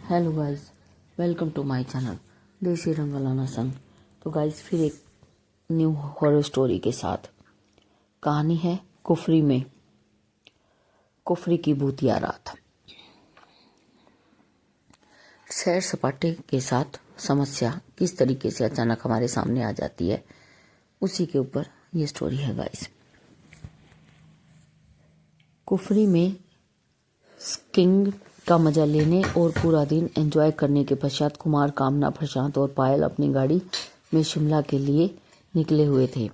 Hello guys, welcome to my channel Desi Ranglana संग। तो guys फिर एक न्यू हॉरर स्टोरी के साथ। कहानी है कुफरी में कुफरी की भूतिया रात। सैर सपाटे के साथ समस्या किस तरीके से अचानक हमारे सामने आ जाती है, उसी के ऊपर ये स्टोरी है गाइस। कुफरी में स्कीइंग का मजा लेने और पूरा दिन एंजॉय करने के पश्चात कुमार, कामना, प्रशांत और पायल अपनी गाड़ी में शिमला के लिए निकले हुए थे।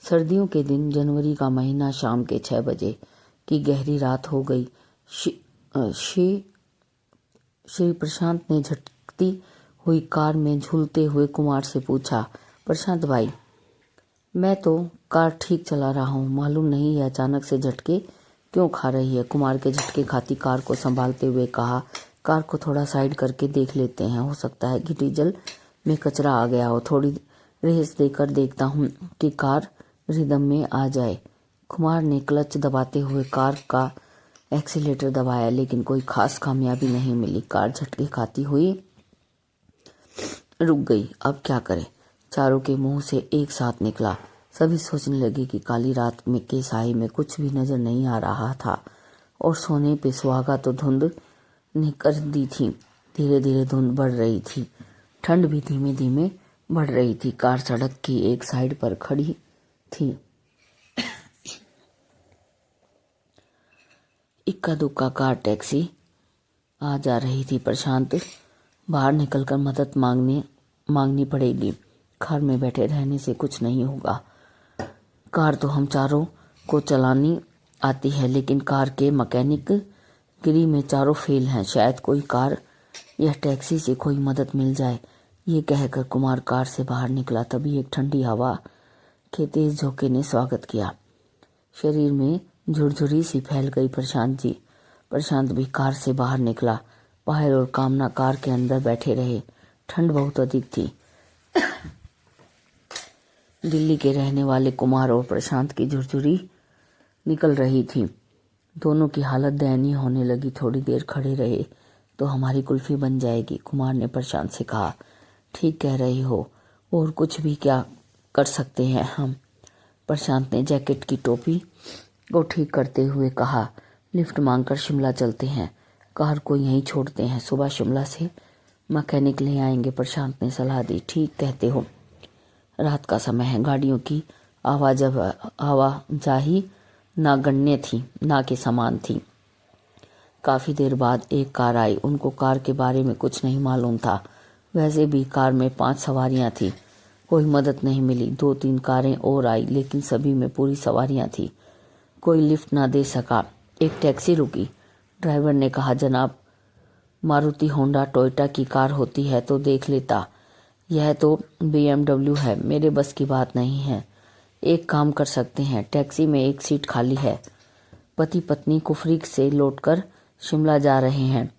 सर्दियों के दिन, जनवरी का महीना, शाम के 6 बजे की गहरी रात हो गई। श्री प्रशांत ने झटकती हुई कार में झूलते हुए कुमार से पूछा, प्रशांत भाई, मैं तो कार ठीक चला रहा हूँ, मालूम नहीं ये अचानक से झटके क्यों खा रही है। कुमार के झटके खाती कार को संभालते हुए कहा, कार को थोड़ा साइड करके देख लेते हैं, हो सकता है कि डीजल में कचरा आ गया हो। थोड़ी रेस देकर देखता हूँ कि कार रिदम में आ जाए। कुमार ने क्लच दबाते हुए कार का एक्सीलेटर दबाया, लेकिन कोई खास कामयाबी नहीं मिली। कार झटके खाती हुई रुक गई। अब क्या करे, चारों के मुंह से एक साथ निकला। सभी सोचने लगे कि काली रात में के साए में कुछ भी नजर नहीं आ रहा था और सोने पे सुहागा तो धुंध ने कर दी थी। धीरे धीरे धुंध बढ़ रही थी, ठंड भी धीमे धीमे बढ़ रही थी। कार सड़क की एक साइड पर खड़ी थी। इक्का दुक्का कार टैक्सी आ जा रही थी। प्रशांत बाहर निकलकर मदद मांगनी पड़ेगी। कार में बैठे रहने से कुछ नहीं होगा। कार तो हम चारों को चलानी आती है, लेकिन कार के मैकेनिक गिरी में चारों फेल हैं। शायद कोई कार या टैक्सी से कोई मदद मिल जाए। ये कहकर कुमार कार से बाहर निकला। तभी एक ठंडी हवा के तेज झोंके ने स्वागत किया। शरीर में झुरझुरी सी फैल गई। प्रशांत भी कार से बाहर निकला। पायल और कामना कार के अंदर बैठे रहे। ठंड बहुत अधिक थी। दिल्ली के रहने वाले कुमार और प्रशांत की झुरझुरी निकल रही थी। दोनों की हालत दयनीय होने लगी। थोड़ी देर खड़े रहे तो हमारी कुल्फी बन जाएगी, कुमार ने प्रशांत से कहा। ठीक कह रही हो, और कुछ भी क्या कर सकते हैं हम, प्रशांत ने जैकेट की टोपी को ठीक करते हुए कहा। लिफ्ट मांगकर शिमला चलते हैं, कार को यहीं छोड़ते हैं, सुबह शिमला से मैकेनिक ले आएंगे, प्रशांत ने सलाह दी। ठीक कहते हो, रात का समय है, गाड़ियों की आवाजाही नागण्य थी, ना के समान थी। काफी देर बाद एक कार आई। उनको कार के बारे में कुछ नहीं मालूम था। वैसे भी कार में 5 सवारियां थी। कोई मदद नहीं मिली। 2-3 कारें और आई, लेकिन सभी में पूरी सवारियां थी। कोई लिफ्ट ना दे सका। एक टैक्सी रुकी। ड्राइवर ने कहा, जनाब, मारुति होंडा टोयोटा की कार होती है तो देख लेता, यह तो BMW है, मेरे बस की बात नहीं है। एक काम कर सकते हैं, टैक्सी में एक सीट खाली है। पति पत्नी कुफरी से लौटकर शिमला जा रहे हैं,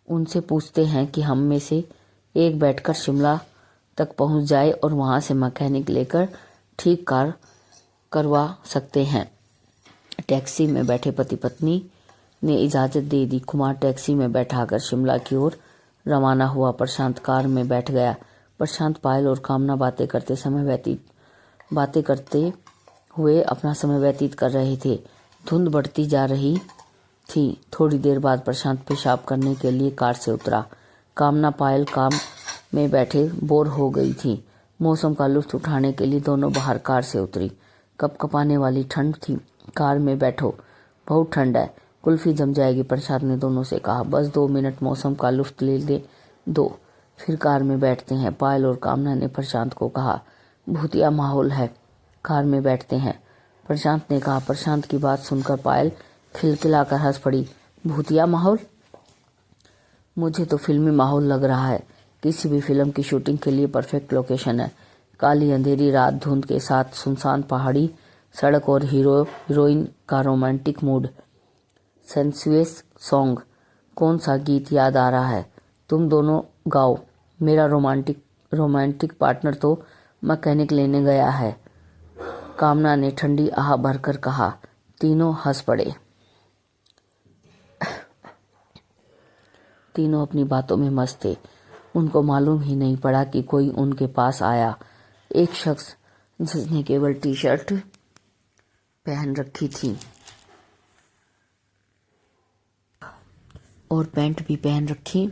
उनसे पूछते हैं कि हम में से एक बैठकर शिमला तक पहुंच जाए और वहां से मैकेनिक लेकर ठीक कार करवा सकते हैं। टैक्सी में बैठे पति पत्नी ने इजाजत दे दी। कुमार टैक्सी में बैठाकर शिमला की ओर रवाना हुआ। प्रशांत कार में बैठ गया। प्रशांत, पायल और कामना बातें करते हुए अपना समय व्यतीत कर रहे थे। धुंध बढ़ती जा रही थी। थोड़ी देर बाद प्रशांत पेशाब करने के लिए कार से उतरा। कामना, पायल काम में बैठे बोर हो गई थी। मौसम का लुत्फ उठाने के लिए दोनों बाहर कार से उतरी। कपकपाने वाली ठंड थी। कार में बैठो, बहुत ठंड है, कुल्फी जम जाएगी, प्रशांत ने दोनों से कहा। बस 2 मिनट मौसम का लुत्फ ले दो, फिर कार में बैठते हैं, पायल और कामना ने प्रशांत को कहा। भूतिया माहौल है, कार में बैठते हैं, प्रशांत ने कहा। प्रशांत की बात सुनकर पायल खिलखिलाकर हंस पड़ी। भूतिया माहौल? मुझे तो फिल्मी माहौल लग रहा है। किसी भी फिल्म की शूटिंग के लिए परफेक्ट लोकेशन है। काली अंधेरी रात, धुंध के साथ सुनसान पहाड़ी सड़क और हीरोइन का रोमांटिक मूड। Sensuous song. कौन सा गीत याद आ रहा है? तुम दोनों गाओ। मेरा रोमांटिक पार्टनर तो मैकेनिक लेने गया है, कामना ने ठंडी आह भरकर कहा। तीनों हंस पड़े। तीनों अपनी बातों में मस्त थे। उनको मालूम ही नहीं पड़ा कि कोई उनके पास आया। एक शख्स जिसने केवल टी शर्ट पहन रखी थी और पैंट भी पहन रखी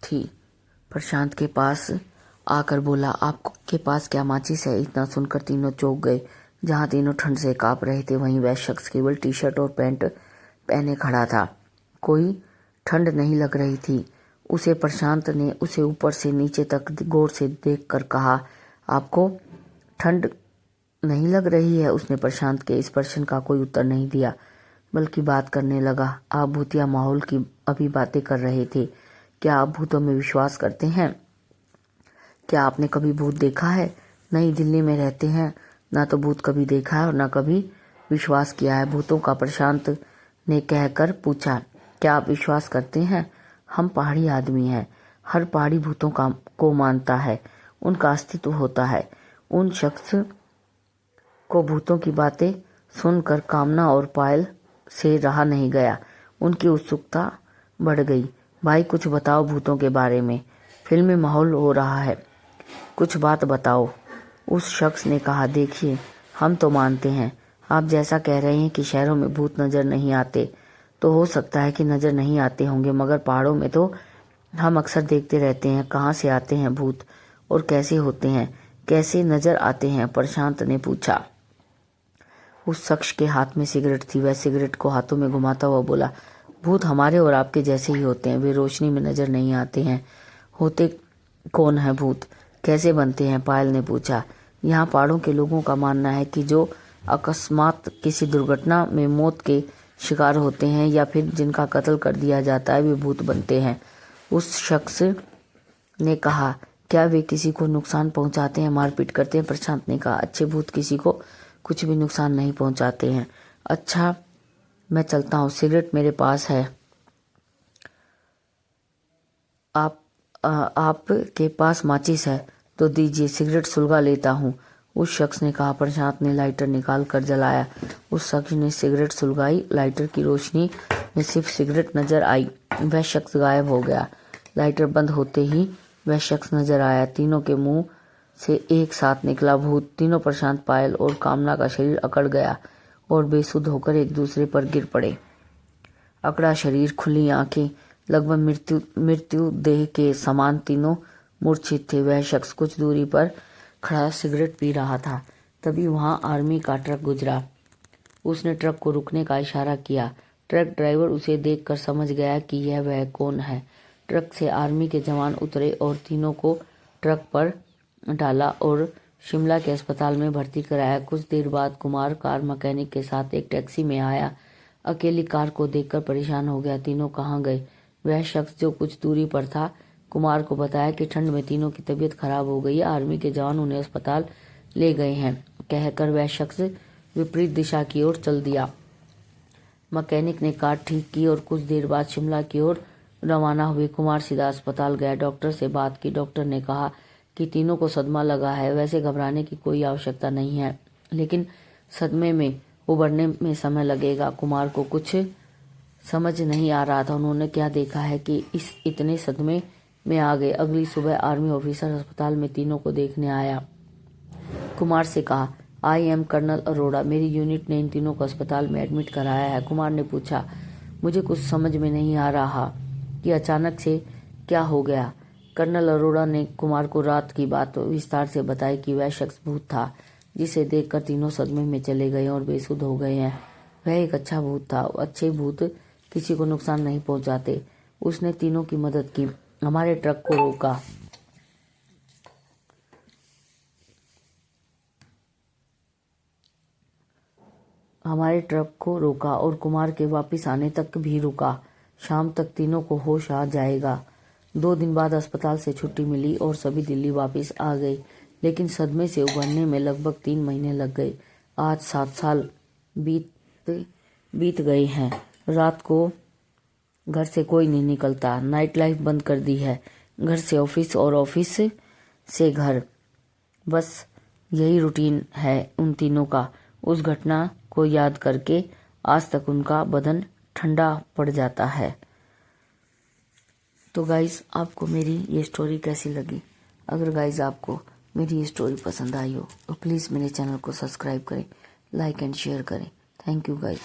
थी, प्रशांत के पास आकर बोला, आपके पास क्या माचिस है? इतना सुनकर तीनों चौंक गए। जहां तीनों ठंड से कांप रहे थे वहीं वह शख्स केवल टी शर्ट और पैंट पहने खड़ा था। कोई ठंड नहीं लग रही थी उसे। प्रशांत ने उसे ऊपर से नीचे तक गौर से देखकर कहा, आपको ठंड नहीं लग रही है? उसने प्रशांत के इस प्रश्न का कोई उत्तर नहीं दिया, बल्कि बात करने लगा। आप भूतिया माहौल की अभी बातें कर रहे थे। क्या आप भूतों में विश्वास करते हैं? क्या आपने कभी भूत देखा है? नहीं, दिल्ली में रहते हैं, ना तो भूत कभी देखा है और ना कभी विश्वास किया है भूतों का। प्रशांत ने कहकर पूछा, क्या आप विश्वास करते हैं? हम पहाड़ी आदमी हैं। हर पहाड़ी भूतों को मानता है, उनका अस्तित्व होता है। उन शख्स को भूतों की बातें सुनकर कामना और पायल से रहा नहीं गया। उनकी उत्सुकता बढ़ गई। भाई कुछ बताओ भूतों के बारे में, फिल्मी माहौल हो रहा है, कुछ बात बताओ। उस शख्स ने कहा, देखिए हम तो मानते हैं। आप जैसा कह रहे हैं कि शहरों में भूत नजर नहीं आते, तो हो सकता है कि नजर नहीं आते होंगे, मगर पहाड़ों में तो हम अक्सर देखते रहते हैं। कहाँ से आते हैं भूत और कैसे होते हैं, कैसे नजर आते हैं? प्रशांत ने पूछा। उस शख्स के हाथ में सिगरेट थी। वह सिगरेट को हाथों में घुमाता हुआ बोला, भूत हमारे और आपके जैसे ही होते हैं। वे रोशनी में नजर नहीं आते हैं। होते कौन है भूत? कैसे बनते हैं? पायल ने पूछा। यहाँ पहाड़ों के लोगों का मानना है कि जो अकस्मात किसी दुर्घटना में मौत के शिकार होते हैं या फिर जिनका कत्ल कर दिया जाता है, वे भूत बनते हैं। उस शख्स ने कहा, क्या वे किसी को नुकसान पहुंचाते हैं, मारपीट करते हैं? प्रशांत ने कहा, अच्छे भूत किसी को कुछ भी नुकसान नहीं पहुंचाते हैं। अच्छा, मैं चलता हूँ, सिगरेट मेरे पास है। आपके पास माचिस है तो दीजिए, सिगरेट सुलगा लेता हूँ, उस शख्स ने कहा। प्रशांत ने लाइटर निकाल कर जलाया। उस शख्स ने सिगरेट सुलगाई। लाइटर की रोशनी में सिर्फ सिगरेट नजर आई। वह शख्स गायब हो गया। लाइटर बंद होते ही वह शख्स नजर आया। तीनों के मुंह से एक साथ निकला, भूत। तीनों, प्रशांत, पायल और कामना का शरीर अकड़ गया और बेसुध होकर एक दूसरे पर गिर पड़े। अकड़ा शरीर, खुली आंखें, लगभग मृत्यु देह के समान, तीनों मूर्छित थे। वह शख्स कुछ दूरी पर खड़ा सिगरेट पी रहा था। तभी वहां आर्मी का ट्रक गुजरा। उसने ट्रक को रुकने का इशारा किया। ट्रक ड्राइवर उसे देखकर समझ गया कि यह वह कौन है। ट्रक से आर्मी के जवान उतरे और तीनों को ट्रक पर डाला और शिमला के अस्पताल में भर्ती कराया। कुछ देर बाद कुमार कार मैकेनिक के साथ एक टैक्सी में आया। अकेली कार को देखकर परेशान हो गया। तीनों कहाँ गए? वह शख्स जो कुछ दूरी पर था कुमार को बताया कि ठंड में तीनों की तबीयत खराब हो गई है, आर्मी के जवान उन्हें अस्पताल ले गए हैं। कहकर वह शख्स विपरीत दिशा की ओर चल दिया। मैकेनिक ने कार ठीक की और कुछ देर बाद शिमला की ओर रवाना हुए। कुमार सीधा अस्पताल गया। डॉक्टर से बात की। डॉक्टर ने कहा कि तीनों को सदमा लगा है। वैसे घबराने की कोई आवश्यकता नहीं है, लेकिन सदमे में उबरने में समय लगेगा। कुमार को कुछ समझ नहीं आ रहा था। उन्होंने क्या देखा है कि इस इतने सदमे में आ गए। अगली सुबह आर्मी ऑफिसर अस्पताल में तीनों को देखने आया। कुमार से कहा, आई एम कर्नल अरोड़ा, मेरी यूनिट ने इन तीनों को अस्पताल में एडमिट कराया है। कुमार ने पूछा, मुझे कुछ समझ में नहीं आ रहा कि अचानक से क्या हो गया। कर्नल अरोड़ा ने कुमार को रात की बात विस्तार से बताई कि वह शख्स भूत था जिसे देखकर तीनों सदमे में चले गए और बेसुध हो गए हैं। वह एक अच्छा भूत था। अच्छे भूत किसी को नुकसान नहीं पहुंचाते। उसने तीनों की मदद की। हमारे ट्रक को रोका और कुमार के वापस आने तक भी रुका। शाम तक तीनों को होश आ जाएगा। 2 दिन बाद अस्पताल से छुट्टी मिली और सभी दिल्ली वापस आ गए, लेकिन सदमे से उभरने में लगभग 3 महीने लग गए। आज 7 साल बीत गए हैं। रात को घर से कोई नहीं निकलता। नाइट लाइफ बंद कर दी है। घर से ऑफिस और ऑफिस से घर, बस यही रूटीन है उन तीनों का। उस घटना को याद करके आज तक उनका बदन ठंडा पड़ जाता है। तो गाइज आपको मेरी ये स्टोरी कैसी लगी? अगर गाइज आपको मेरी ये स्टोरी पसंद आई हो तो प्लीज़ मेरे चैनल को सब्सक्राइब करें, लाइक एंड शेयर करें। Thank you guys.